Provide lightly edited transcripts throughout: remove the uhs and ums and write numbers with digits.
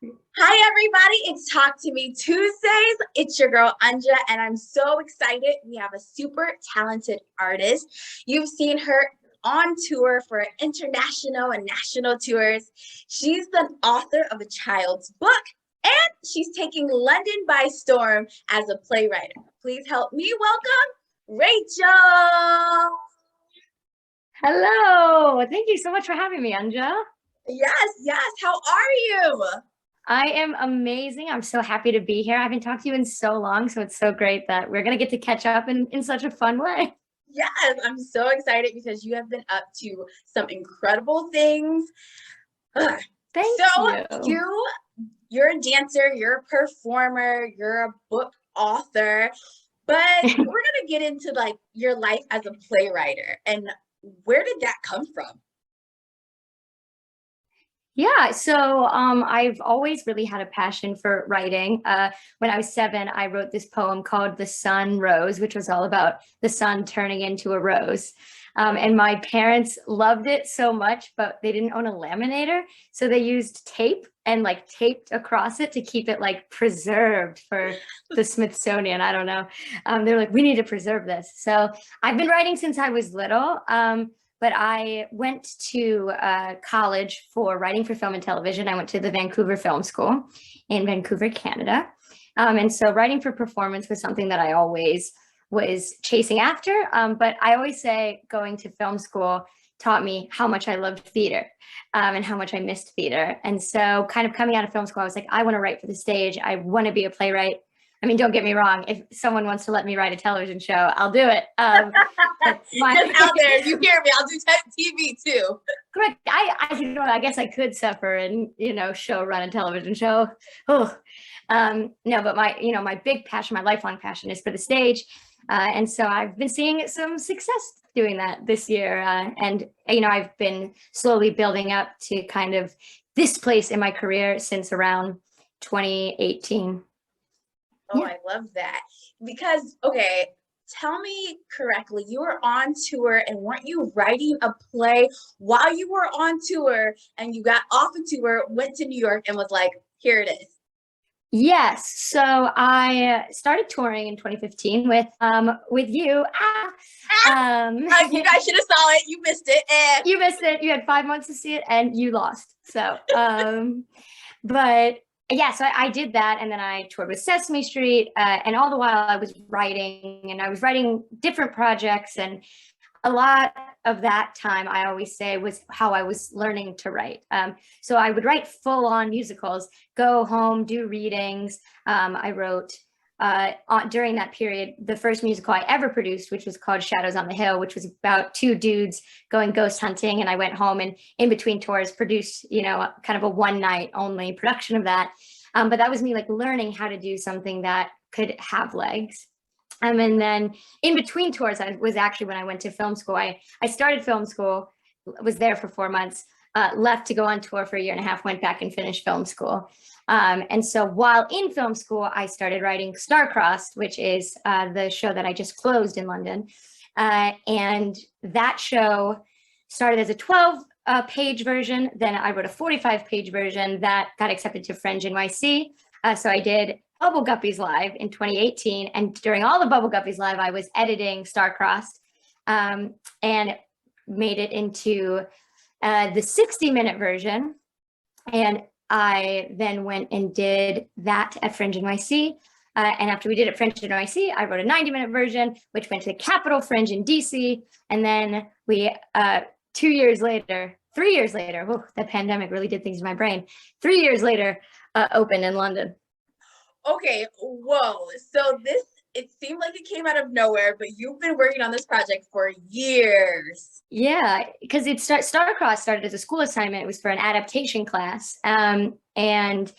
Hi, everybody. It's Talk to Me Tuesdays. It's your girl, Anja, and I'm so excited. We have a super talented artist. You've seen her on tour for international and national tours. She's the author of a child's book, and she's taking London by storm as a playwright. Please help me welcome Rachel. Hello. Thank you so much for having me, Anja. Yes. How are you? I am amazing. I'm so happy to be here. I haven't talked to you in so long, so it's so great that we're going to get to catch up in such a fun way. Yes, I'm so excited because you have been up to some incredible things. Ugh. Thank So you. you're a dancer, you're a performer, you're a book author, but we're gonna get into like your life as a playwright and where did that come from? Yeah, so I've always really had a passion for writing. When I was 7, I wrote this poem called The Sun Rose, which was all about the sun turning into a rose. And my parents loved it so much, but they didn't own a laminator. So they used tape and like taped across it to keep it like preserved for the Smithsonian. I don't know. They're like, we need to preserve this. So I've been writing since I was little. But I went to college for writing for film and television. I went to the Vancouver Film School in Vancouver, Canada. And so writing for performance was something that I always was chasing after. But I always say going to film school taught me how much I loved theater and how much I missed theater. And so kind of coming out of film school, I was like, I want to write for the stage. I want to be a playwright. I mean, don't get me wrong. If someone wants to let me write a television show, I'll do it. Just out there, you hear me? I'll do TV too. Correct. I guess I could suffer and show run a television show. Oh, no, but my big passion, my lifelong passion, is for the stage, and so I've been seeing some success doing that this year, and I've been slowly building up to kind of this place in my career since around 2018. Oh, Yeah. I love that. Because, okay, tell me correctly, you were on tour and weren't you writing a play while you were on tour and you got off the tour, went to New York and was like, here it is. Yes. So I started touring in 2015 with you. You guys should have saw it. You missed it. You missed it. You had 5 months to see it and you lost. So, but yeah, so I did that, and then I toured with Sesame Street, and all the while I was writing, and I was writing different projects, and a lot of that time I always say was how I was learning to write. So I would write full-on musicals, go home, do readings. I wrote during that period the first musical I ever produced, which was called Shadows on the Hill, which was about two dudes going ghost hunting. And I went home and in between tours produced, kind of a one night only production of that. But that was me like learning how to do something that could have legs. And then in between tours, I was actually when I went to film school. I started film school, was there for 4 months, left to go on tour for a year and a half, went back and finished film school. And so while in film school, I started writing Starcross, which is the show that I just closed in London. And that show started as a 12-page version. Then I wrote a 45-page version that got accepted to Fringe NYC. So I did Bubble Guppies Live in 2018. And during all the Bubble Guppies Live, I was editing Starcross and made it into the 60-minute version. And I then went and did that at Fringe NYC. And after we did it Fringe NYC, I wrote a 90-minute version, which went to the Capitol Fringe in DC. And then we, 3 years later, the pandemic really did things to my brain. 3 years later, opened in London. Okay, whoa. So it seemed like it came out of nowhere, but you've been working on this project for years. Yeah, because Starcross started as a school assignment. It was for an adaptation class. And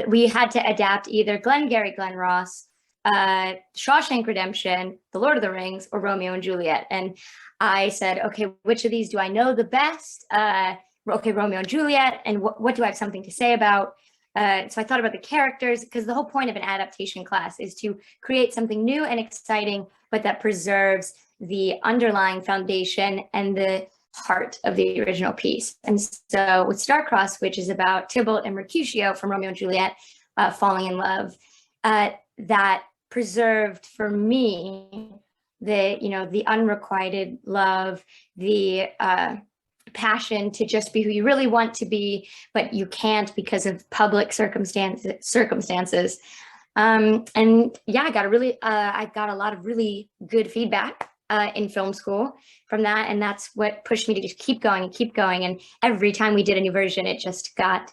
we had to adapt either Glengarry Glen Ross, Shawshank Redemption, The Lord of the Rings, or Romeo and Juliet. And I said, okay, which of these do I know the best? Okay, Romeo and Juliet. And what do I have something to say about? So I thought about the characters, because the whole point of an adaptation class is to create something new and exciting, but that preserves the underlying foundation and the heart of the original piece. And so with Starcross, which is about Tybalt and Mercutio from Romeo and Juliet falling in love, that preserved for me the unrequited love, the passion to just be who you really want to be, but you can't because of public circumstances. And yeah, I got a lot of really good feedback in film school from that, and that's what pushed me to just keep going and keep going. And every time we did a new version, it just got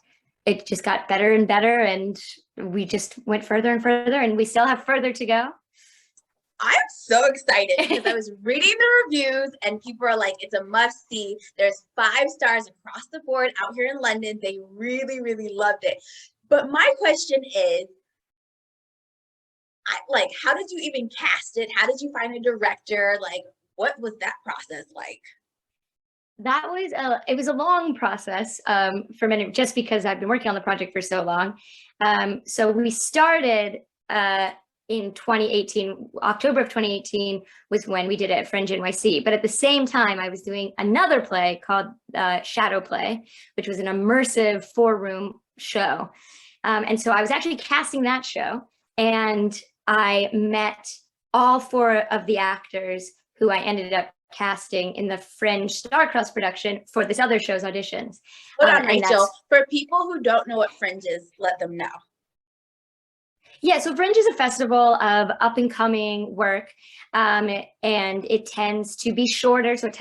better and better, and we just went further and further, and we still have further to go. I'm so excited because I was reading the reviews and people are like, it's a must see. There's 5 stars across the board out here in London. They really, really loved it. But my question is, how did you even cast it? How did you find a director? Like, what was that process like? That was it was a long process for many, just because I've been working on the project for so long. So we started in 2018, October of 2018 was when we did it at Fringe NYC. But at the same time, I was doing another play called Shadow Play, which was an immersive 4-room show. And so I was actually casting that show, and I met all 4 of the actors who I ended up casting in the Fringe Starcross production for this other show's auditions. Hold on, Rachel. For people who don't know what Fringe is, let them know. Yeah, so Fringe is a festival of up-and-coming work, and it tends to be shorter, so it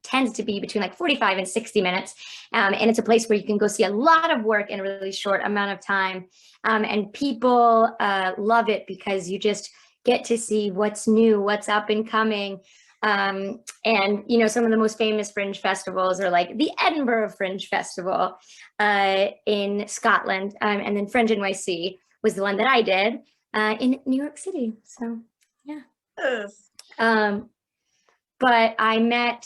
tends to be between like 45 and 60 minutes, and it's a place where you can go see a lot of work in a really short amount of time, and people love it because you just get to see what's new, what's up and coming. And some of the most famous Fringe festivals are like the Edinburgh Fringe Festival in Scotland, and then Fringe NYC was the one that I did in New York City. So yeah. But I met,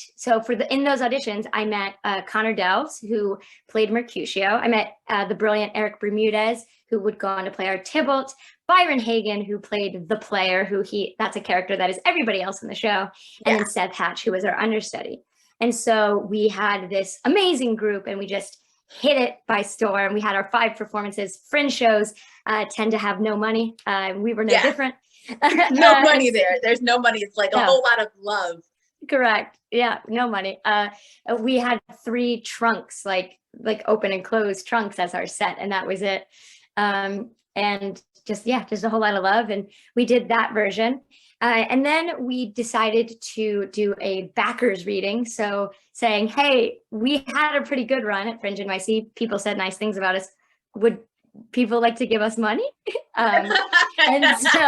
in those auditions, I met Connor Delves, who played Mercutio. I met the brilliant Eric Bermudez, who would go on to play our Tybalt, Byron Hagan, who played the player, that's a character that is everybody else in the show, and then Seth Hatch, who was our understudy. And so we had this amazing group, and we just hit it by storm. We had our 5 performances. Fringe shows tend to have no money. We were no different. No money there. There's no money. It's like a whole lot of love. Correct. Yeah, no money. We had 3 trunks, like open and closed trunks as our set, and that was it. And just a whole lot of love. And we did that version. And then we decided to do a backers reading. So saying, hey, we had a pretty good run at Fringe NYC. People said nice things about us. Would people like to give us money? And so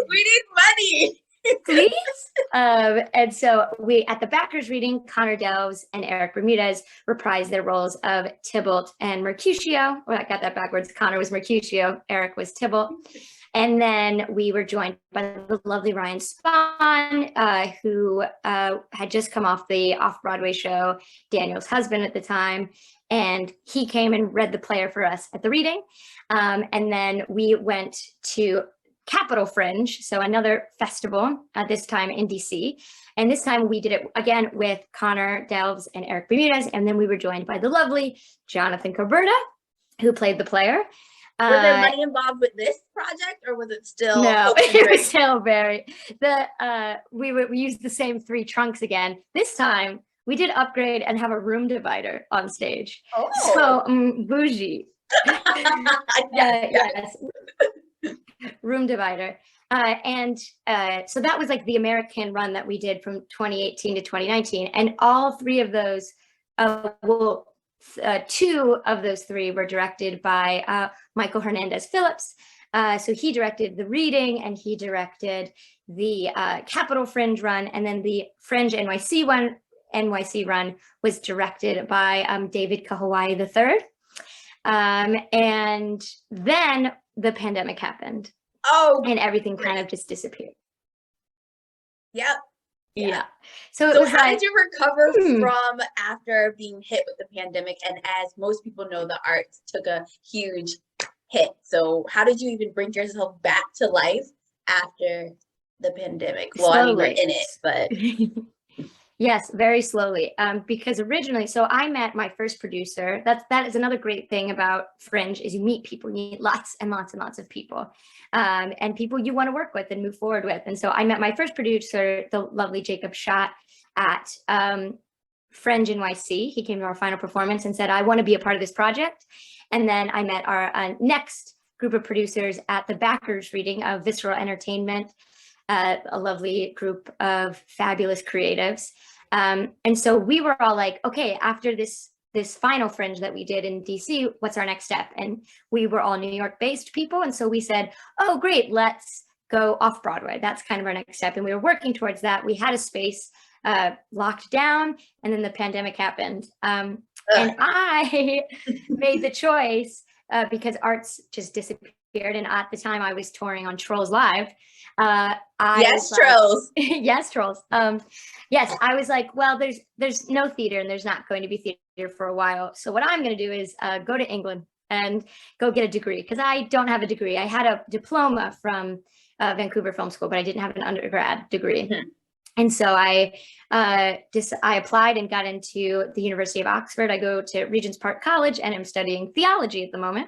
we need money. Please. And so we, at the backers reading, Connor Delves and Eric Bermudez reprised their roles of Tybalt and Mercutio. Well, I got that backwards. Connor was Mercutio, Eric was Tybalt. And then we were joined by the lovely Ryan Spahn, who had just come off the off-Broadway show, Daniel's Husband at the time. And he came and read the player for us at the reading. And then we went to Capital Fringe, so another festival, this time in DC. And this time we did it again with Connor Delves and Eric Bermudez. And then we were joined by the lovely Jonathan Coberta, who played the player. Was there money involved with this project, or was it still? No, it was still very. We used the same 3 trunks again. This time we did upgrade and have a room divider on stage. Oh, so bougie. Yes. Room divider. So that was like the American run that we did from 2018 to 2019. And all 3 of those, 2 of those 3 were directed by Michael Hernandez Phillips. So he directed the reading, and he directed the Capital Fringe run, and then the Fringe NYC run was directed by David Kahawai III. And then the pandemic happened. Oh, and everything kind of just disappeared. Yep. Yeah. So how did you recover from after being hit with the pandemic? And as most people know, the arts took a huge hit. So how did you even bring yourself back to life after the pandemic? Well, I mean, we're in it, but. Yes, very slowly. Because originally, so I met my first producer. That is another great thing about Fringe is you meet people, you meet lots and lots and lots of people, and people you want to work with and move forward with. And so I met my first producer, the lovely Jacob Schott, at Fringe NYC. He came to our final performance and said, "I want to be a part of this project." And then I met our next group of producers at the backers reading of Visceral Entertainment, a lovely group of fabulous creatives. And so we were all like, okay, after this final Fringe that we did in DC, what's our next step? And we were all New York based people. And so we said, oh, great, let's go off Broadway. That's kind of our next step. And we were working towards that. We had a space locked down, and then the pandemic happened. And I made the choice because arts just disappeared. And at the time I was touring on Trolls Live. Trolls. Yes, Trolls. Yes, I was like, well, there's no theater and there's not going to be theater for a while. So what I'm going to do is go to England and go get a degree, because I don't have a degree. I had a diploma from Vancouver Film School, but I didn't have an undergrad degree. Mm-hmm. And so I applied and got into the University of Oxford. I go to Regent's Park College and I'm studying theology at the moment.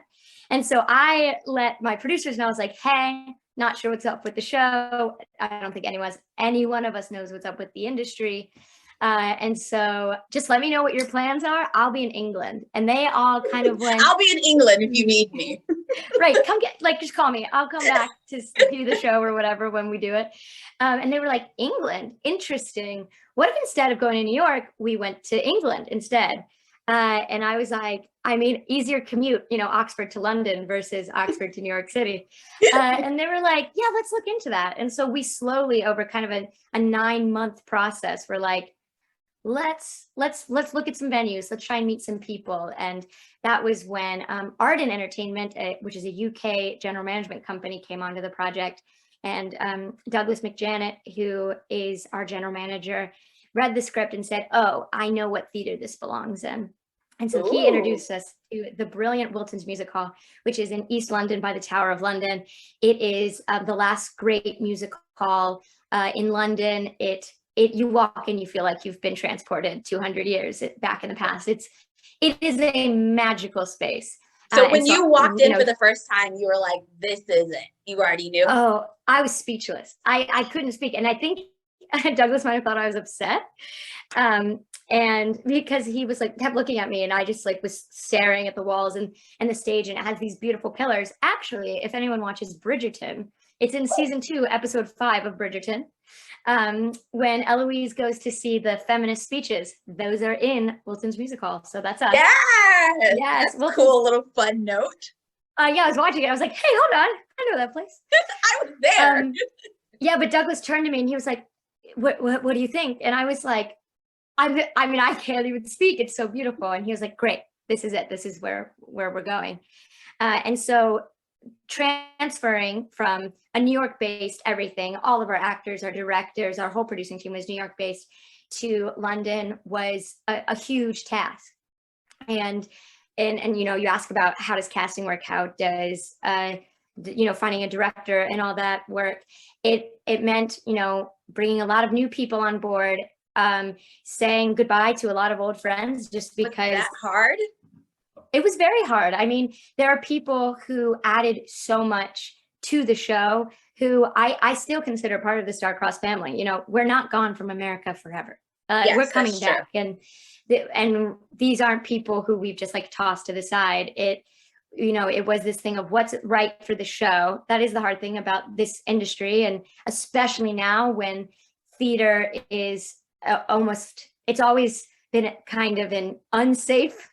And so I let my producers know, I was like, hey, not sure what's up with the show. I don't think any one of us knows what's up with the industry. And so just let me know what your plans are. I'll be in England. And they all kind of went, I'll be in England if you need me. Right. Just call me. I'll come back to do the show or whatever when we do it. And they were like, England, interesting. What if instead of going to New York, we went to England instead? And I was like, I mean, easier commute, Oxford to London versus Oxford to New York City. And they were like, yeah, let's look into that. And so we slowly, over kind of a 9-month process, we're like, let's look at some venues. Let's try and meet some people. And that was when Arden Entertainment, which is a UK general management company, came onto the project. And Douglas McJanet, who is our general manager, read the script and said, oh, I know what theater this belongs in. And so he introduced us to the brilliant Wilton's Music Hall, which is in East London by the Tower of London. It is the last great music hall in London. You walk and you feel like you've been transported 200 years back in the past. It is a magical space. So when you walked in for the first time, you were like, this is it. You already knew? Oh, I was speechless. I couldn't speak. And I think Douglas might have thought I was upset. And because he was like, kept looking at me, and I just like was staring at the walls and the stage, and it has these beautiful pillars. Actually, if anyone watches Bridgerton, it's in season 2, episode 5 of Bridgerton. When Eloise goes to see the feminist speeches, those are in Wilton's Music Hall. So that's us. Yes. That's cool little fun note. Yeah, I was watching it. I was like, hey, hold on. I know that place. I was there. Yeah, but Douglas turned to me and he was like, what do you think? And I was like, I mean, I can't even speak. It's so beautiful. And he was like, great, this is it. This is where we're going. And so transferring from a New York-based everything, all of our actors, our directors, our whole producing team was New York-based, to London was a huge task. And you ask about how does casting work? How does finding a director and all that work? It meant bringing a lot of new people on board, saying goodbye to a lot of old friends, just because. Was that hard? It was very hard. I mean, there are people who added so much to the show who I still consider part of the Starcross family. We're not gone from America forever. Yes, we're coming back. And these aren't people who we've just like tossed to the side. It was this thing of what's right for the show. That is the hard thing about this industry. And especially now when theater is it's always been kind of an unsafe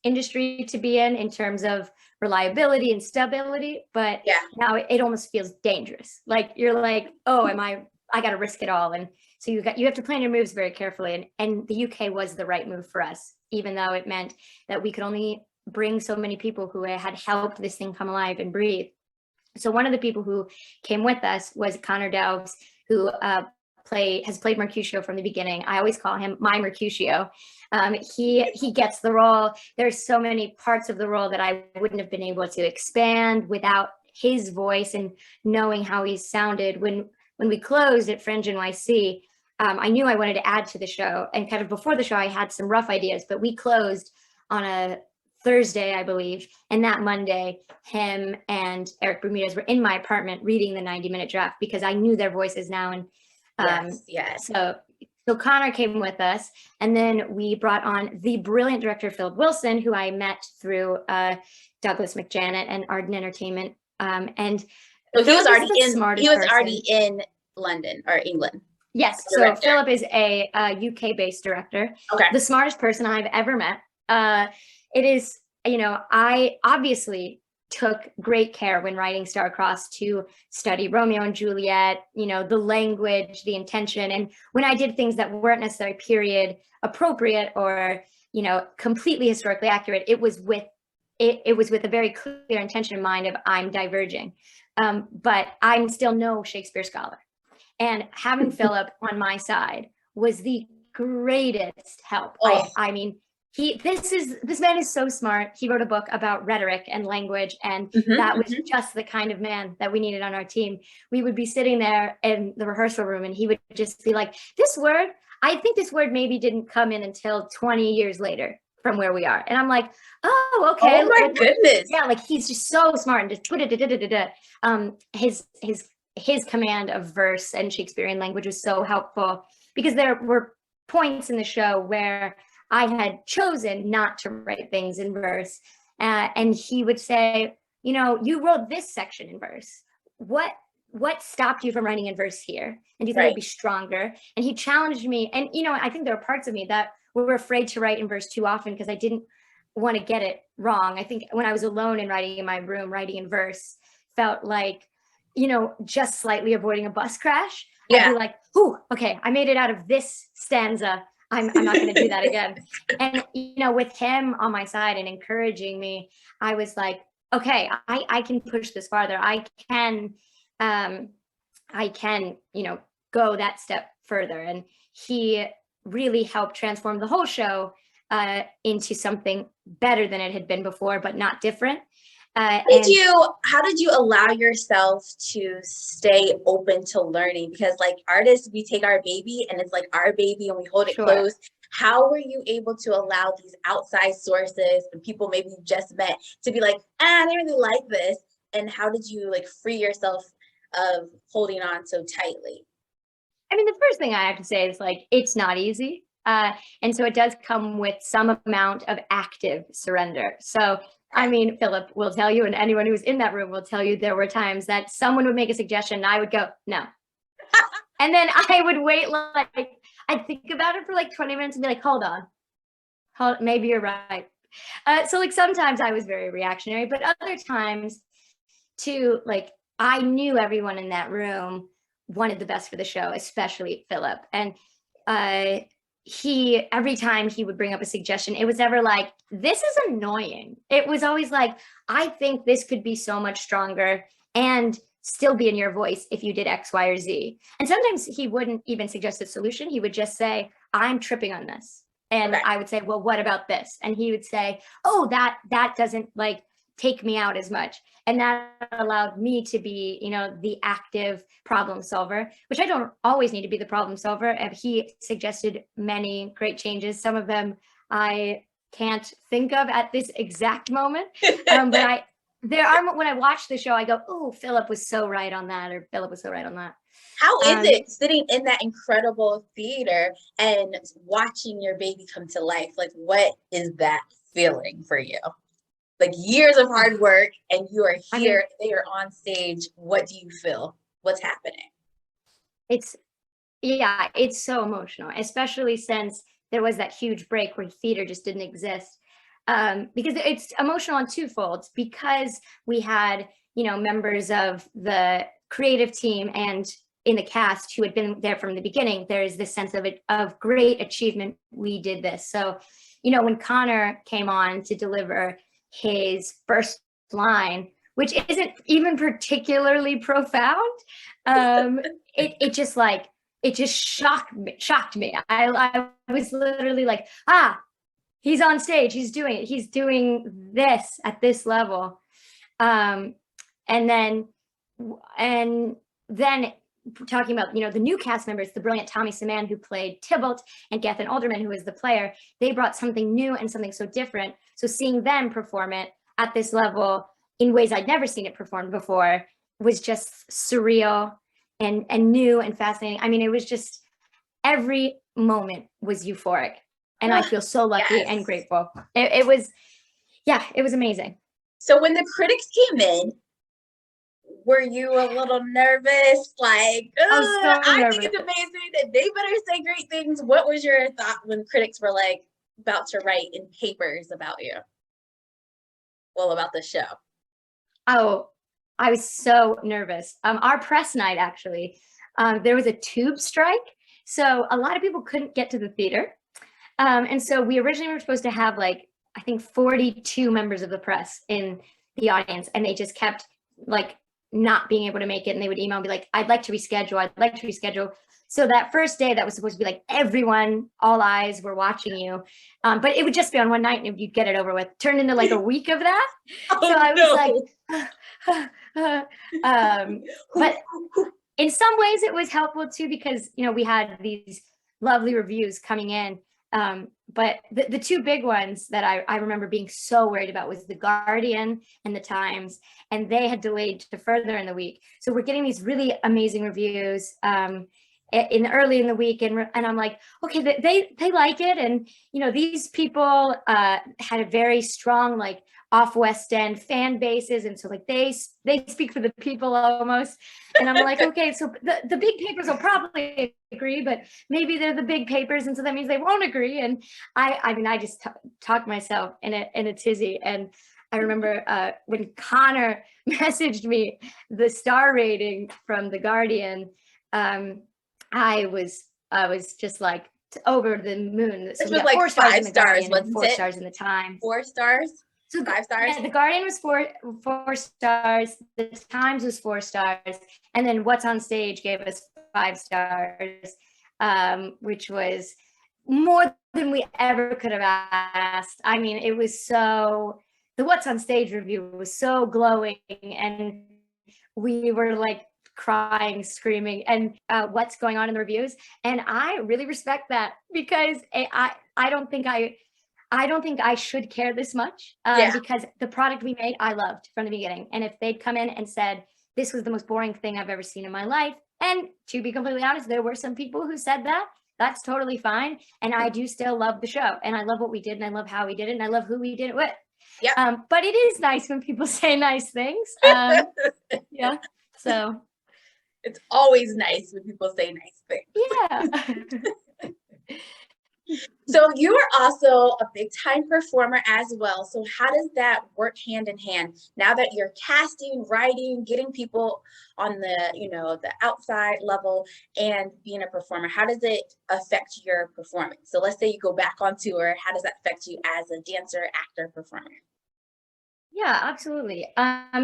industry to be in terms of reliability and stability. But now it almost feels dangerous. Like you're like, oh, I got to risk it all. And so you have to plan your moves very carefully. And the UK was the right move for us, even though it meant that we could only bring so many people who had helped this thing come alive and breathe. So one of the people who came with us was Connor Dowves, who has played Mercutio from the beginning. I always call him my Mercutio. He gets the role. There's so many parts of the role that I wouldn't have been able to expand without his voice and knowing how he sounded. When we closed at Fringe NYC, I knew I wanted to add to the show. And kind of before the show, I had some rough ideas, but we closed on a Thursday, I believe. And that Monday, him and Eric Bermudez were in my apartment reading the 90-minute draft because I knew their voices now. And yes. So Connor came with us, and then we brought on the brilliant director, Philip Wilson, who I met through Douglas McJanet and Arden Entertainment. And so he was already in London or England. Yes. So Philip is a UK-based director. Okay. The smartest person I've ever met. It is, I obviously took great care when writing Starcross to study Romeo and Juliet, the language, the intention. And when I did things that weren't necessarily period appropriate or, completely historically accurate, it was with a very clear intention in mind of I'm diverging. But I'm still no Shakespeare scholar. And having Philip on my side was the greatest help. Oh. I mean, this man is so smart. He wrote a book about rhetoric and language, and that was just the kind of man that we needed on our team. We would be sitting there in the rehearsal room, and he would just be like, I think this word maybe didn't come in until 20 years later from where we are. And I'm like, oh, okay. Oh my goodness. Yeah, like he's just so smart and just put it. His command of verse and Shakespearean language was so helpful because there were points in the show where I had chosen not to write things in verse. And he would say, you wrote this section in verse. What stopped you from writing in verse here? And do you think it would be stronger? And he challenged me. And, I think there are parts of me that were afraid to write in verse too often because I didn't want to get it wrong. I think when I was alone and writing in my room, writing in verse felt like, just slightly avoiding a bus crash. Yeah. I'd be like, ooh, okay, I made it out of this stanza. I'm not going to do that again. And, with him on my side and encouraging me, I was like, okay, I can push this farther. I can, go that step further. And he really helped transform the whole show into something better than it had been before, but not different. How did you allow yourself to stay open to learning? Because like artists, we take our baby and it's like our baby and we hold it close. How were you able to allow these outside sources and people maybe you just met to be like, I didn't really like this? And how did you free yourself of holding on so tightly? I mean, the first thing I have to say is it's not easy. And so it does come with some amount of active surrender. So I mean, Philip will tell you, and anyone who's in that room will tell you, there were times that someone would make a suggestion and I would go, no. And then I would wait, I'd think about it for 20 minutes and be like, hold on, maybe you're right. So sometimes I was very reactionary, but other times too, I knew everyone in that room wanted the best for the show, especially Philip. And every time he would bring up a suggestion, it was never like, this is annoying. It was always like, I think this could be so much stronger and still be in your voice if you did X, Y, or Z. And sometimes he wouldn't even suggest a solution. He would just say, I'm tripping on this. And I would say, well, what about this? And he would say, oh, that doesn't take me out as much. And that allowed me to be, the active problem solver, which I don't always need to be the problem solver. And he suggested many great changes. Some of them I can't think of at this exact moment. But when I watch the show, I go, oh, Philip was so right on that, or Philip was so right on that. How is it sitting in that incredible theater and watching your baby come to life? What is that feeling for you? Years of hard work and you are here, they are on stage. What do you feel? What's happening? It's so emotional, especially since there was that huge break where theater just didn't exist. Because it's emotional on two folds, because we had, members of the creative team and in the cast who had been there from the beginning. There is this sense of great achievement. We did this. So, when Connor came on to deliver his first line, which isn't even particularly profound, it just shocked me. I was literally like, he's on stage, he's doing this at this level. And then talking about, the new cast members, the brilliant Tommy Saman, who played Tybalt, and Gethin Alderman, who is the player, they brought something new and something so different. So seeing them perform it at this level in ways I'd never seen it performed before was just surreal and new and fascinating. I mean, it was just, every moment was euphoric. And I feel so lucky and grateful. It was amazing. So when the critics came in, were you a little nervous? Like, I think it's amazing and they better say great things. What was your thought when critics were like about to write in papers about you? Well, about the show. Oh, I was so nervous. Our press night, actually, there was a tube strike. So a lot of people couldn't get to the theater. And so we originally were supposed to have like, I think 42 members of the press in the audience, and they just kept like not being able to make it. And they would email me like, I'd like to reschedule. So that first day, that was supposed to be like everyone, all eyes were watching you. But it would just be on one night and you'd get it over with. Turned into like a week of that. So I was like, but in some ways it was helpful too, because, we had these lovely reviews coming in. But the two big ones that I remember being so worried about was The Guardian and The Times, and they had delayed to further in the week. So we're getting these really amazing reviews early in the week, and I'm like, okay, they like it, and these people had a very strong like off West End fan bases, and so like they speak for the people almost. And I'm like, okay, so the big papers will probably agree, but maybe they're the big papers, and so that means they won't agree. And I just talked myself in a tizzy. And I remember when Connor messaged me the star rating from The Guardian, I was just like over the moon. So this was like 4 stars 5 stars, wasn't 4 stars in The Times. 4 stars. So 5 stars. Yeah, The Guardian was four stars. The Times was 4 stars, and then What's on Stage gave us 5 stars, which was more than we ever could have asked. I mean, it was so. The What's on Stage review was so glowing, and we were like crying, screaming, and what's going on in the reviews. And I really respect that, because I don't think I should care this much, because the product we made, I loved from the beginning. And if they'd come in and said, this was the most boring thing I've ever seen in my life, and to be completely honest, there were some people who said that, that's totally fine. And I do still love the show, and I love what we did, and I love how we did it, and I love who we did it with. Yeah. But it is nice when people say nice things. Yeah. So it's always nice when people say nice things. Yeah. So you are also a big time performer as well. So how does that work hand in hand now that you're casting, writing, getting people on the, the outside level and being a performer? How does it affect your performance? So let's say you go back on tour. How does that affect you as a dancer, actor, performer? Yeah, absolutely.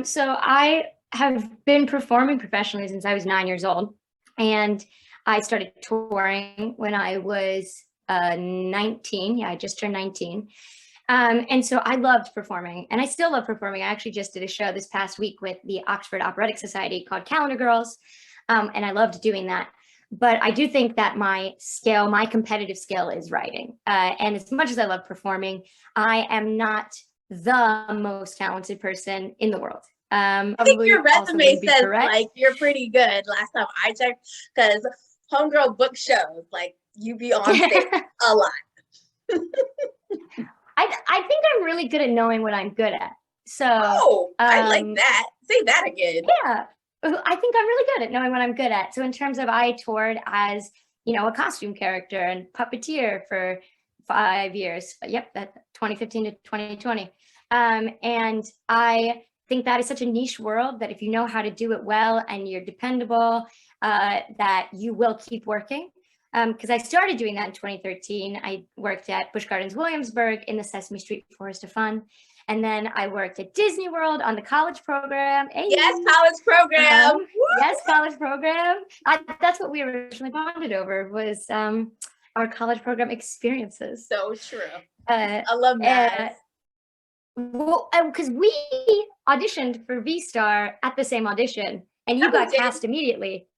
So I have been performing professionally since I was 9 years old, and I started touring when I was 19. Yeah, I just turned 19. And so I loved performing, and I still love performing. I actually just did a show this past week with the Oxford Operatic Society called Calendar Girls, and I loved doing that. But I do think that my competitive skill is writing. And as much as I love performing, I am not the most talented person in the world. I think your resume says like you're pretty good last time I checked, because Homegirl book shows like you be on stage a lot. I think I'm really good at knowing what I'm good at. So I like that. Say that again. Yeah, I think I'm really good at knowing what I'm good at. So in terms of, I toured as a costume character and puppeteer for 5 years. Yep, that 2015 to 2020. And I think that is such a niche world that if you know how to do it well and you're dependable, that you will keep working. Because I started doing that in 2013. I worked at Busch Gardens Williamsburg in the Sesame Street Forest of Fun. And then I worked at Disney World on the college program. Hey. Yes, college program. Yes, college program. That's what we originally bonded over, was our college program experiences. So true. Alumni. Well, because we auditioned for V-Star at the same audition, and you got cast immediately.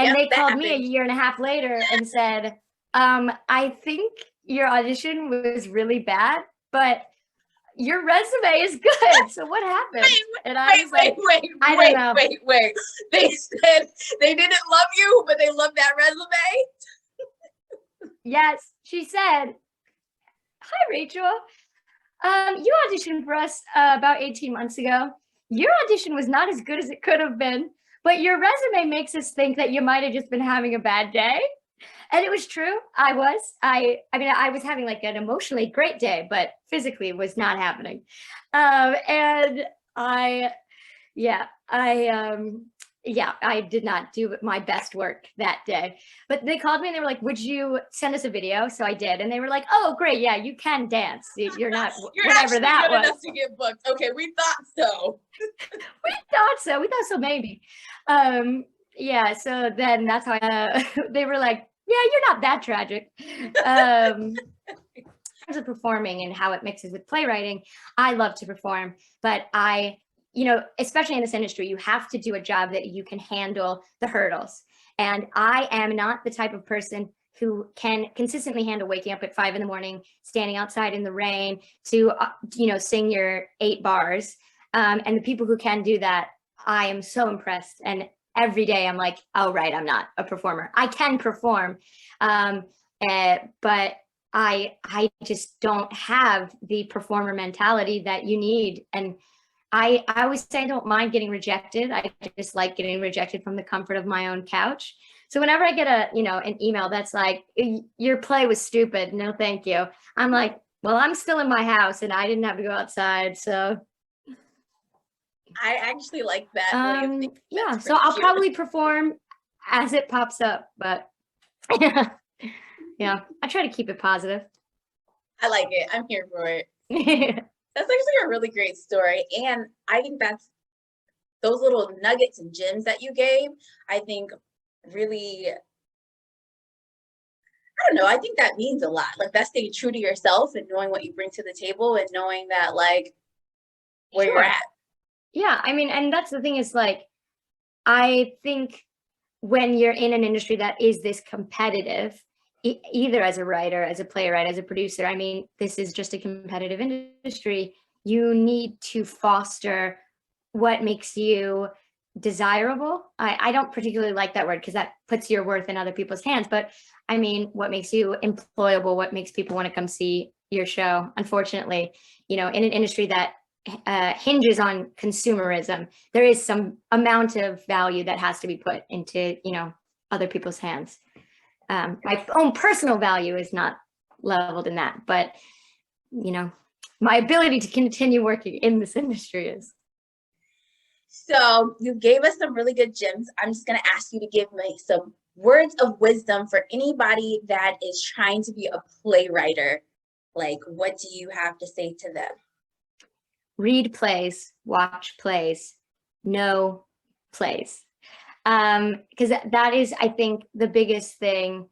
And Yep, they that called me a happens. year and a half later and said, I think your audition was really bad, but your resume is good. So what happened? And I was like, I don't know. Wait. They said they didn't love you, but they loved that resume. Yes, she said, hi, Rachel. You auditioned for us about 18 months ago. Your audition was not as good as it could have been, but your resume makes us think that you might have just been having a bad day. And it was true. I mean, I was having like an emotionally great day, but physically was not happening. And I did not do my best work that day. But they called me and they were like, would you send us a video? So I did. And they were like, oh, great. Yeah, you can dance. You're not You're whatever actually that good was. enough to get booked. Okay, we thought so. We thought so maybe. Yeah, so then that's how they were like, yeah, you're not that tragic. In terms of performing and how it mixes with playwriting, I love to perform, but especially in this industry, you have to do a job that you can handle the hurdles. And I am not the type of person who can consistently handle waking up at 5 a.m, standing outside in the rain to, sing your 8 bars. And the people who can do that, I am so impressed. And every day I'm like, oh, right, I'm not a performer. I can perform, but I just don't have the performer mentality that you need. And I always say I don't mind getting rejected. I just like getting rejected from the comfort of my own couch. So whenever I get an email that's like, your play was stupid, no thank you, I'm like, well, I'm still in my house and I didn't have to go outside. So I actually like that way of thinking. Yeah, so I'll probably perform as it pops up, but yeah, I try to keep it positive. I like it. I'm here for it. That's actually a really great story. And I think that's those little nuggets and gems that you gave, I think really, I don't know, I think that means a lot. Like that's staying true to yourself and knowing what you bring to the table and knowing that like where you're at. Yeah, I mean, and that's the thing is like, I think when you're in an industry that is this competitive, either as a writer, as a playwright, as a producer, I mean, this is just a competitive industry. You need to foster what makes you desirable. I don't particularly like that word because that puts your worth in other people's hands, but I mean, what makes you employable, what makes people want to come see your show. Unfortunately, in an industry that hinges on consumerism, there is some amount of value that has to be put into other people's hands. My own personal value is not leveled in that, but my ability to continue working in this industry is. So you gave us some really good gems. I'm just going to ask you to give me some words of wisdom for anybody that is trying to be a playwright. Like, what do you have to say to them? Read plays, watch plays, know plays. Because that is, I think, the biggest thing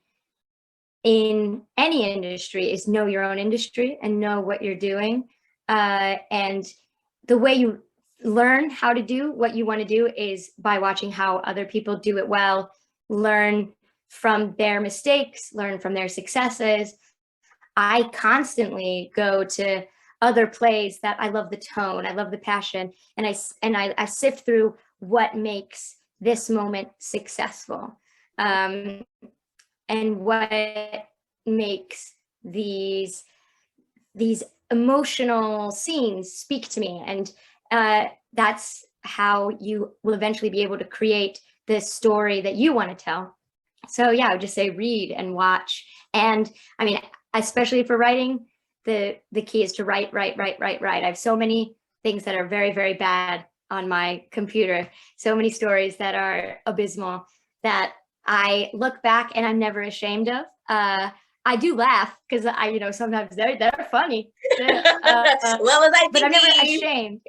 in any industry is know your own industry and know what you're doing. And the way you learn how to do what you want to do is by watching how other people do it well, learn from their mistakes, learn from their successes. I constantly go to other plays that I love the tone, I love the passion, and I sift through what makes this moment successful, and what makes these emotional scenes speak to me, and that's how you will eventually be able to create the story that you want to tell. So yeah, I would just say read and watch, and I mean, especially for writing, the key is to write. I have so many things that are very, very bad on my computer, so many stories that are abysmal that I look back and I'm never ashamed of. I do laugh because sometimes they're funny. Well, as I but I'm never ashamed.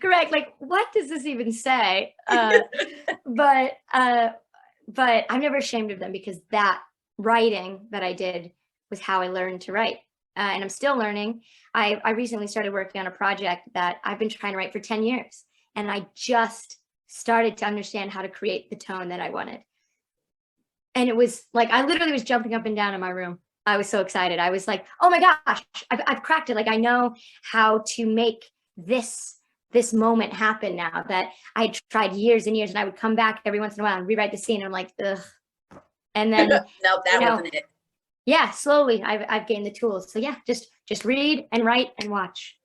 Correct. Like, what does this even say? But I'm never ashamed of them because that writing that I did was how I learned to write. And I'm still learning. I recently started working on a project that I've been trying to write for 10 years. And I just started to understand how to create the tone that I wanted. And it was like, I literally was jumping up and down in my room. I was so excited. I was like, oh my gosh, I've cracked it. Like, I know how to make this moment happen now that I tried years and years, and I would come back every once in a while and rewrite the scene. And I'm like, ugh. And then, nope, that wasn't it. Yeah, slowly I've gained the tools. So yeah, just read and write and watch.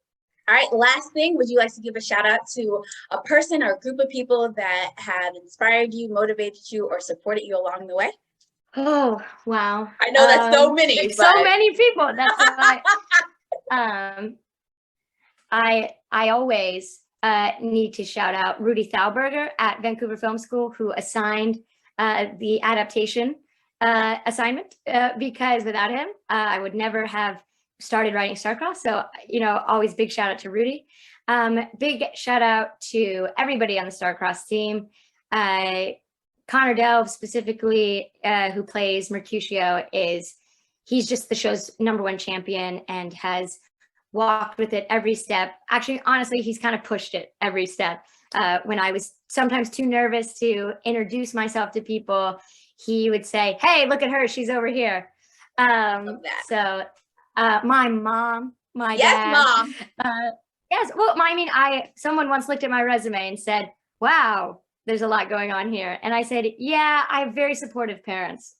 All right, last thing, would you like to give a shout out to a person or a group of people that have inspired you, motivated you, or supported you along the way? Oh, wow. I know that's so many. But... so many people. That's why I always need to shout out Rudy Thalberger at Vancouver Film School, who assigned the adaptation assignment, because without him, I would never have started writing Starcross. So, always big shout out to Rudy. Big shout out to everybody on the Starcross team. Connor Delve specifically, who plays Mercutio, he's just the show's #1 champion and has walked with it every step. Actually, honestly, he's kind of pushed it every step. When I was sometimes too nervous to introduce myself to people, he would say, hey, look at her, she's over here. So my mom, my dad. Mom. Yes, well, someone once looked at my resume and said, wow, there's a lot going on here. And I said, yeah, I have very supportive parents.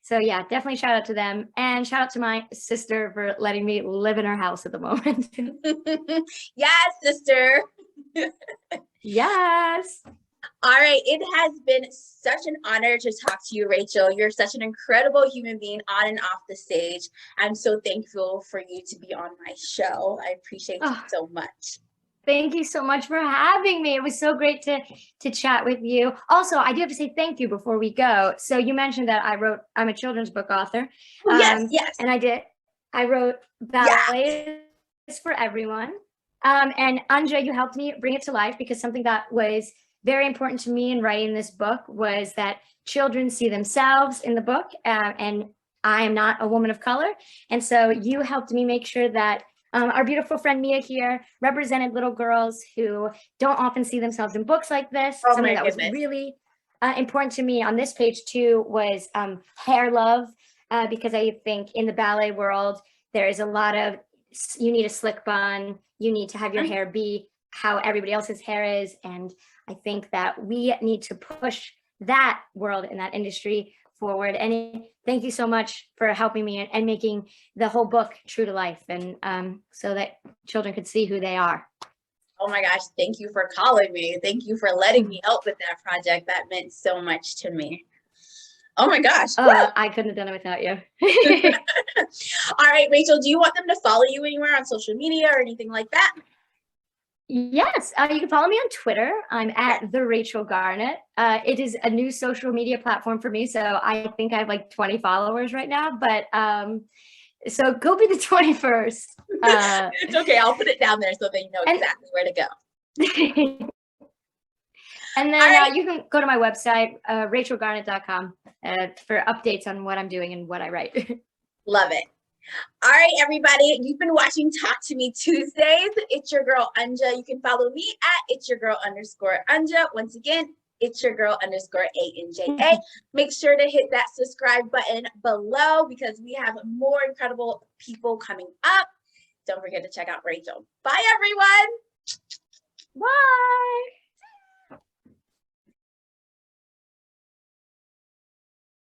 So yeah, definitely shout out to them. And shout out to my sister for letting me live in her house at the moment. Yes, sister. Yes. All right, it has been such an honor to talk to you, Rachel. You're such an incredible human being on and off the stage. I'm so thankful for you to be on my show. I appreciate you so much. Thank you so much for having me. It was so great to chat with you. Also, I do have to say thank you before we go. So you mentioned that I'm a children's book author. Yes. And I wrote ballets for everyone. And Anja, you helped me bring it to life, because something that was very important to me in writing this book was that children see themselves in the book, and I am not a woman of color. And so you helped me make sure that our beautiful friend Mia here represented little girls who don't often see themselves in books like this. Something that was really important to me on this page too was hair love, because I think in the ballet world, there is a lot of, you need a slick bun, you need to have your hair be how everybody else's hair is. And I think that we need to push that world and that industry forward. And thank you so much for helping me and making the whole book true to life, and so that children could see who they are. Oh my gosh, thank you for calling me. Thank you for letting me help with that project. That meant so much to me. Oh my gosh. I couldn't have done it without you. All right, Rachel, do you want them to follow you anywhere on social media or anything like that? Yes, you can follow me on Twitter. I'm at the Rachel Garnet. It is a new social media platform for me, so I think I have like 20 followers right now. But so go be the 21st. It's okay. I'll put it down there so they know exactly where to go. And then you can go to my website, rachelgarnet.com, for updates on what I'm doing and what I write. Love it. All right, everybody, you've been watching Talk to Me Tuesdays. It's your girl, Anja. You can follow me at itsyourgirl_Anja. Once again, it's your girl _ANJA. Make sure to hit that subscribe button below, because we have more incredible people coming up. Don't forget to check out Rachel. Bye, everyone. Bye.